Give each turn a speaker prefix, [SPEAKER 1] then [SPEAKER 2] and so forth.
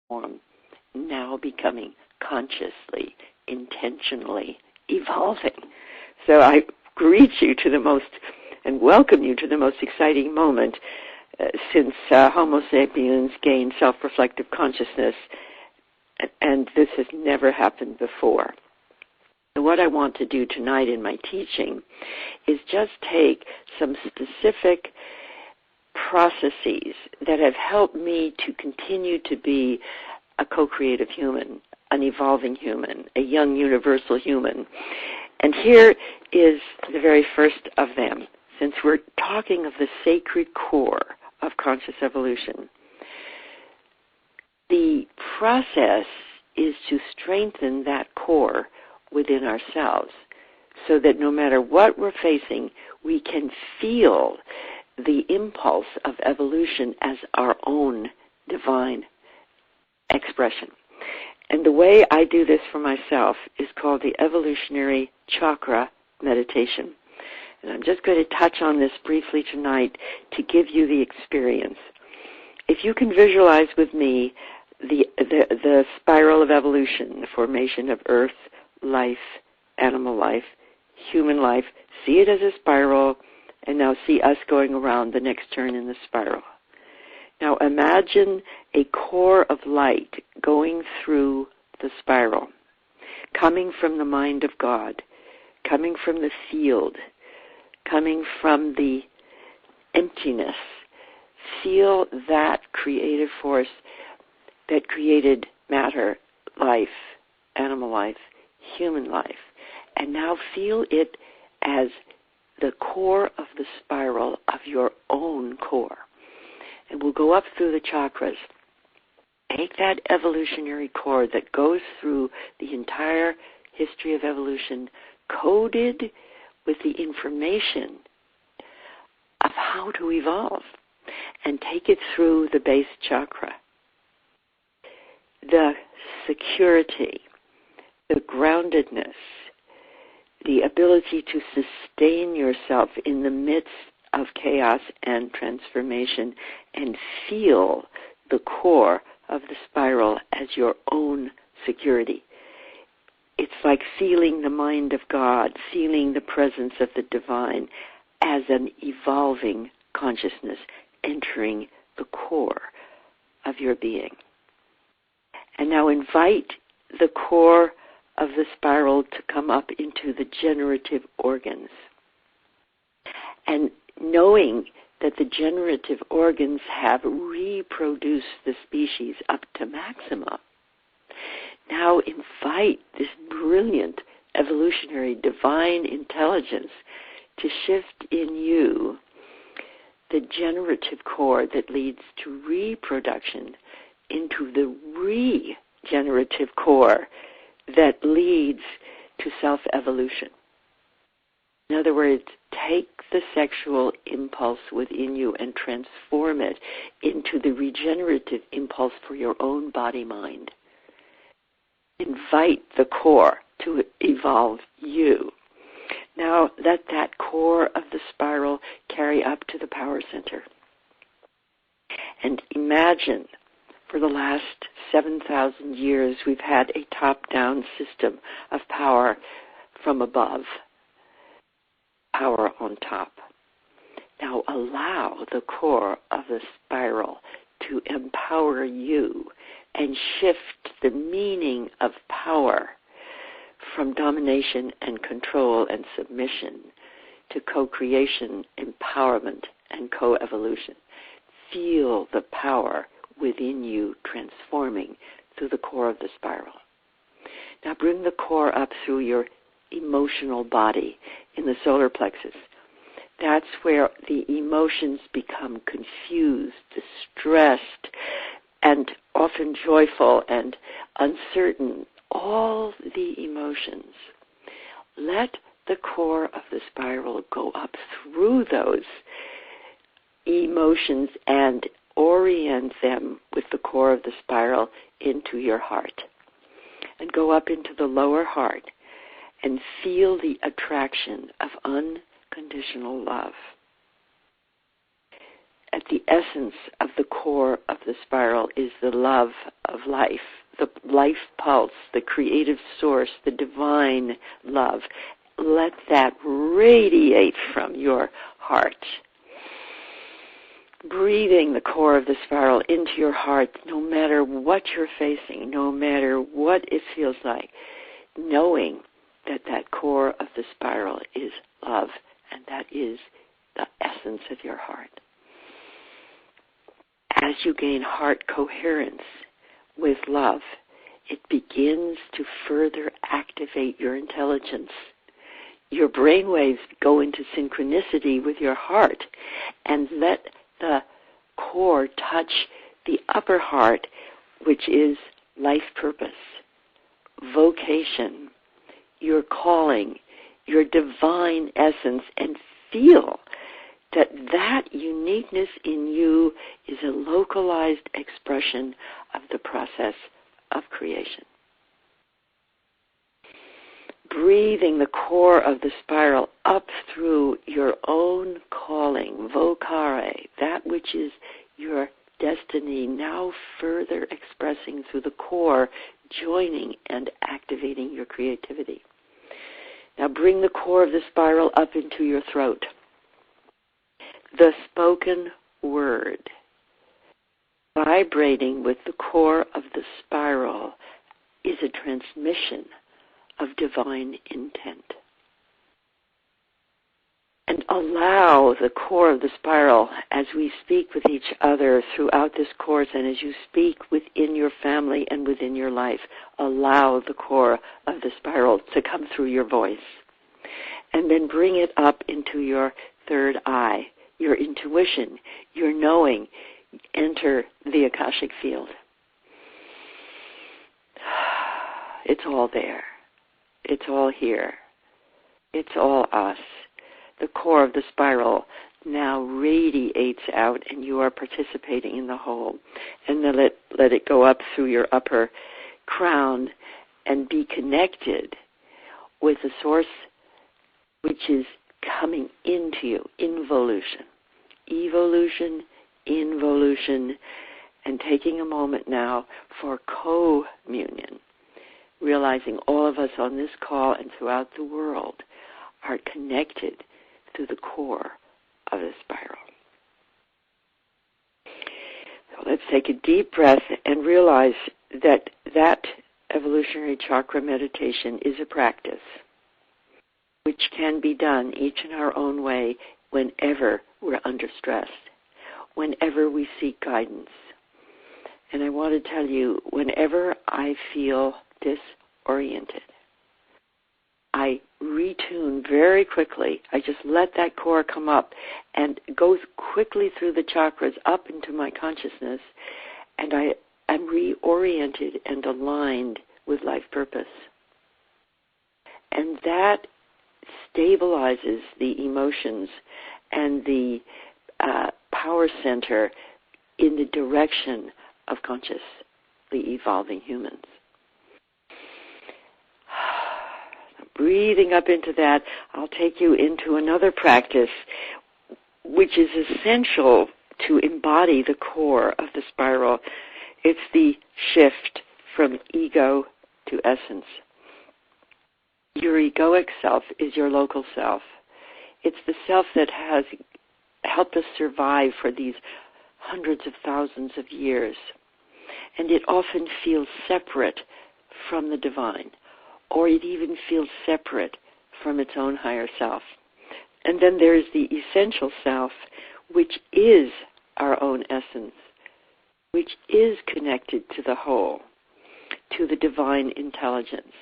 [SPEAKER 1] form, now becoming consciously, intentionally evolving. So I greet you to the most, and welcome you to the most exciting moment since Homo sapiens gained self-reflective consciousness, and this has never happened before. So what I want to do tonight in my teaching is just take some specific processes that have helped me to continue to be a co-creative human, an evolving human, a young universal human. And here is the very first of them, since we're talking of the sacred core of conscious evolution. The process is to strengthen that core within ourselves so that no matter what we're facing, we can feel the impulse of evolution as our own divine expression. And the way I do this for myself is called the evolutionary chakra meditation. And I'm just going to touch on this briefly tonight to give you the experience. If you can visualize with me the spiral of evolution, the formation of earth, life, animal life, human life, see it as a spiral, and now see us going around the next turn in the spiral. Now imagine a core of light going through the spiral, coming from the mind of God, coming from the field, coming from the emptiness. Feel that creative force that created matter, life, animal life, human life, and now feel it as the core of the spiral of your own core. And we'll go up through the chakras. Take that evolutionary core that goes through the entire history of evolution, coded with the information of how to evolve, and take it through the base chakra. The security, the groundedness, the ability to sustain yourself in the midst of chaos and transformation and feel the core of the spiral as your own security. It's like feeling the mind of God, feeling the presence of the divine as an evolving consciousness entering the core of your being. And now invite the core of the spiral to come up into the generative organs. And knowing that the generative organs have reproduced the species up to maximum, now invite this brilliant evolutionary divine intelligence to shift in you the generative core that leads to reproduction into the regenerative core that leads to self-evolution. In other words, take the sexual impulse within you and transform it into the regenerative impulse for your own body-mind. Invite the core to evolve you. Now let that core of the spiral carry up to the power center. And imagine, for the last 7,000 years, we've had a top-down system of power from above, power on top. Now allow the core of the spiral to empower you and shift the meaning of power from domination and control and submission to co-creation, empowerment, and co-evolution. Feel the power within you transforming through the core of the spiral. Now bring the core up through your emotional body in the solar plexus. That's where the emotions become confused, distressed, and often joyful and uncertain. All the emotions. Let the core of the spiral go up through those emotions and orient them with the core of the spiral into your heart. And go up into the lower heart and feel the attraction of unconditional love. at the essence of the core of the spiral is the love of life, the life pulse, the creative source, the divine love. Let that radiate from your heart. Breathing the core of the spiral into your heart, no matter what you're facing, no matter what it feels like, knowing that that core of the spiral is love, and that is the essence of your heart. As you gain heart coherence with love, it begins to further activate your intelligence. Your brainwaves go into synchronicity with your heart, and let the core touch the upper heart, which is life purpose, vocation, your calling, your divine essence, and feel that that uniqueness in you is a localized expression of the process of creation. Breathing the core of the spiral up through your own calling, vocare, that which is your destiny, now further expressing through the core, joining and activating your creativity. Now bring the core of the spiral up into your throat. The spoken word, vibrating with the core of the spiral, is a transmission of divine intent. And allow the core of the spiral, as we speak with each other throughout this course, and as you speak within your family and within your life, allow the core of the spiral to come through your voice. And then bring it up into your third eye, your intuition, your knowing. Enter the Akashic field. It's all there. It's all here. It's all us. The core of the spiral now radiates out, and you are participating in the whole. And then let it go up through your upper crown and be connected with the source which is coming into you, involution. Evolution, involution, and taking a moment now for communion. Realizing all of us on this call and throughout the world are connected to the core of the spiral. So let's take a deep breath and realize that that evolutionary chakra meditation is a practice which can be done each in our own way whenever we're under stress, whenever we seek guidance. And I want to tell you, whenever I feel disoriented, I retune very quickly. I just let that core come up and goes quickly through the chakras up into my consciousness, and I am reoriented and aligned with life purpose. And that stabilizes the emotions and the power center in the direction of consciously evolving humans. Breathing up into that, I'll take you into another practice which is essential to embody the core of the spiral. It's the shift from ego to essence. Your egoic self is your local self. It's the self that has helped us survive for these hundreds of thousands of years. And it often feels separate from the divine, or it even feels separate from its own higher self. And then there's the essential self, which is our own essence, which is connected to the whole, to the divine intelligence.